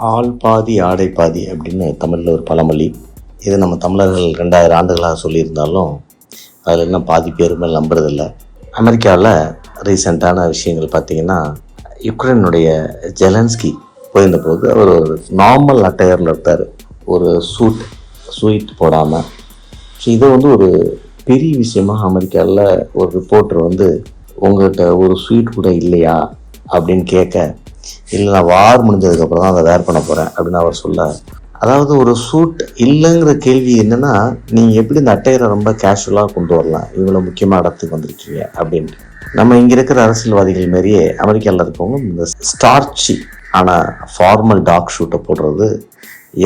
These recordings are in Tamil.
ஆள் பாதி ஆடை பாதி அப்படின்னு தமிழில் ஒரு பழமொழி. இது நம்ம தமிழர்கள் 2000 ஆண்டுகளாக சொல்லியிருந்தாலும் அதில் இன்னும் பாதி பேருமே நம்புறதில்ல. அமெரிக்காவில் ரீசெண்டான விஷயங்கள் பார்த்திங்கன்னா, யுக்ரைனுடைய ஜெலன்ஸ்கி போயிருந்தபோது அவர் ஒரு நார்மல் அட்டையரில் இருப்பார், ஒரு சூட் போடாமல். ஸோ இது ஒரு பெரிய விஷயமாக அமெரிக்காவில் ஒரு ரிப்போர்ட்டர் உங்கள்கிட்ட ஒரு ஸ்வீட் கூட இல்லையா அப்படின்னு கேட்க, இல்லை நான் வார் முடிஞ்சதுக்கப்புறம் தான் அதை வேர் பண்ண போகிறேன் அப்படின்னு அவர் சொல்ல, அதாவது ஒரு சூட் இல்லைங்கிற கேள்வி என்னென்னா, நீங்கள் எப்படி இந்த அட்டையரை ரொம்ப கேஷுவலாக கொண்டு வரலாம், இவ்வளோ முக்கியமான இடத்துக்கு வந்திருக்கீங்க அப்படின்ட்டு. நம்ம இங்கே இருக்கிற அரசியல்வாதிகள் மாரியே அமெரிக்காவில் இருக்கவங்க இந்த ஸ்டார்ச்சி ஆனால் ஃபார்மல் டாக் ஷூட்டை போடுறது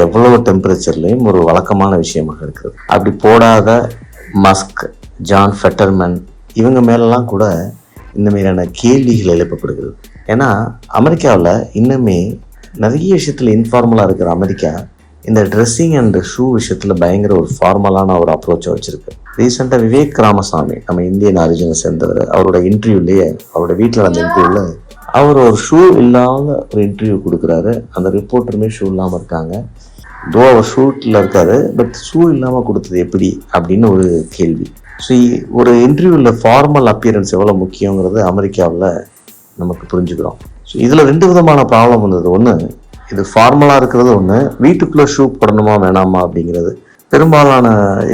எவ்வளோ டெம்பரேச்சர்லேயும் ஒரு வழக்கமான விஷயமாக இருக்குது. அப்படி போடாத மஸ்க், ஜான் ஃபெட்டர்மன் இவங்க மேலெலாம் கூட இந்த மாதிரியான கேள்விகள் எழுப்பப்படுகிறது. ஏன்னா அமெரிக்காவில் இன்னுமே நிறைய விஷயத்தில் இன்ஃபார்மலாக இருக்கிற அமெரிக்கா இந்த ட்ரெஸ்ஸிங் அண்ட் ஷூ விஷயத்தில் பயங்கர ஒரு ஃபார்மலான ஒரு அப்ரோச்சை வச்சுருக்கு. ரீசெண்டாக விவேக் ராமசாமி, நம்ம இந்தியன் ஆரிஜினை சேர்ந்தவர், அவரோட இன்டர்வியூலேயே, அவரோட வீட்டில் நடந்த இன்டர்வியூவில் அவர் ஒரு ஷூ இல்லாத ஒரு இன்டர்வியூ கொடுக்குறாரு. அந்த ரிப்போர்ட்டருமே ஷூ இல்லாமல் இருக்காங்க. தோ அவர் ஷூட்டில் இருக்காரு, பட் ஷூ இல்லாமல் கொடுத்தது எப்படி அப்படின்னு ஒரு கேள்வி. ஸோ ஒரு இன்டர்வியூவில் ஃபார்மல் அப்பியரன்ஸ் எவ்வளோ முக்கியங்கிறது அமெரிக்காவில் நமக்கு புரிஞ்சுக்கிறோம். ஸோ இதில் 2 விதமான ப்ராப்ளம் வந்தது. ஒன்று, இது ஃபார்மலாக இருக்கிறது ஒன்று, வீட்டுக்குள்ளே ஷூ போடணுமா வேணாமா அப்படிங்கிறது. பெரும்பாலான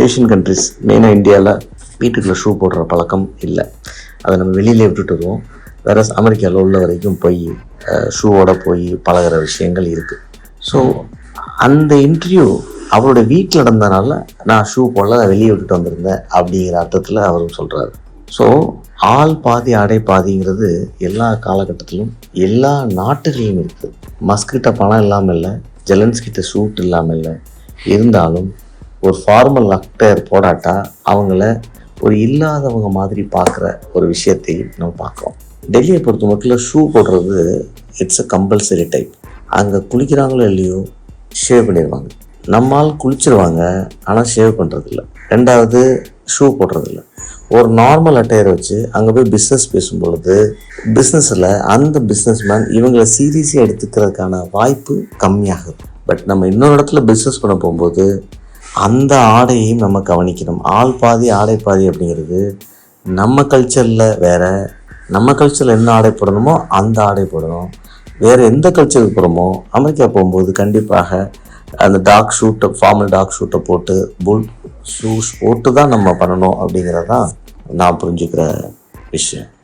ஏஷியன் கண்ட்ரிஸ், மெயினாக இந்தியாவில் வீட்டுக்குள்ளே ஷூ போடுற பழக்கம் இல்லை. அதை நம்ம வெளியிலே விட்டுட்டு வருவோம். வேற அமெரிக்காவில் உள்ள வரைக்கும் போய் ஷூவோட போய் பழகிற விஷயங்கள் இருக்குது. ஸோ அந்த இன்டர்வியூ அவருடைய வீட்டில் நடந்தனால நான் ஷூ போடல, வெளியே விட்டுட்டு வந்திருந்தேன் அப்படிங்கிற அர்த்தத்தில் அவரும் சொல்கிறாரு. ஸோ ஆள் பாதி ஆடை பாதிங்கிறது எல்லா காலகட்டத்திலும் எல்லா நாட்டுகளிலும் இருக்குது. மஸ்கிட்ட பணம் இல்லாமல் இல்லை, ஜெலன்ஸ்கிட்ட சூட் இல்லாமல் இல்லை, இருந்தாலும் ஒரு ஃபார்மல் அட்டையர் போடாட்டா அவங்கள ஒரு இல்லாதவங்க மாதிரி பார்க்குற ஒரு விஷயத்தை நம்ம பார்க்குறோம். டெல்லியை பொறுத்த மட்டும் ஷூ போடுறது இட்ஸ் அ கம்பல்சரி டைப். அங்கே குளிக்கிறாங்களோ இல்லையோ ஷேவ் பண்ணிடுவாங்க. நம்மால் குளிச்சிருவாங்க, ஆனால் ஷேவ் பண்ணுறதில்ல. 2வது ஷூ போடுறதில்ல. ஒரு நார்மல் அட்டையரை வச்சு அங்கே போய் பிஸ்னஸ் பேசும்பொழுது பிஸ்னஸில் அந்த பிஸ்னஸ்மேன் இவங்களை சீரியஸாக எடுத்துக்கிறதுக்கான வாய்ப்பு கம்மியாகுது. பட் நம்ம இன்னொரு இடத்துல பிஸ்னஸ் பண்ண போகும்போது அந்த ஆடையையும் நம்ம கவனிக்கணும். ஆள் பாதி ஆடை பாதி அப்படிங்கிறது நம்ம கல்ச்சரில் வேறு, நம்ம கல்ச்சரில் என்ன ஆடை போடணுமோ அந்த ஆடை போடணும். வேறு எந்த கல்ச்சருக்கு போகிறோமோ, அமெரிக்கா போகும்போது கண்டிப்பாக அந்த டாக் ஷூட்டை, ஃபார்மல் டாக் ஷூட்டை போட்டு புல் ஷூஸ் போட்டு தான் நம்ம பண்ணணும் அப்படிங்கிறது தான் நான் புரிஞ்சுக்கிற விஷயம்.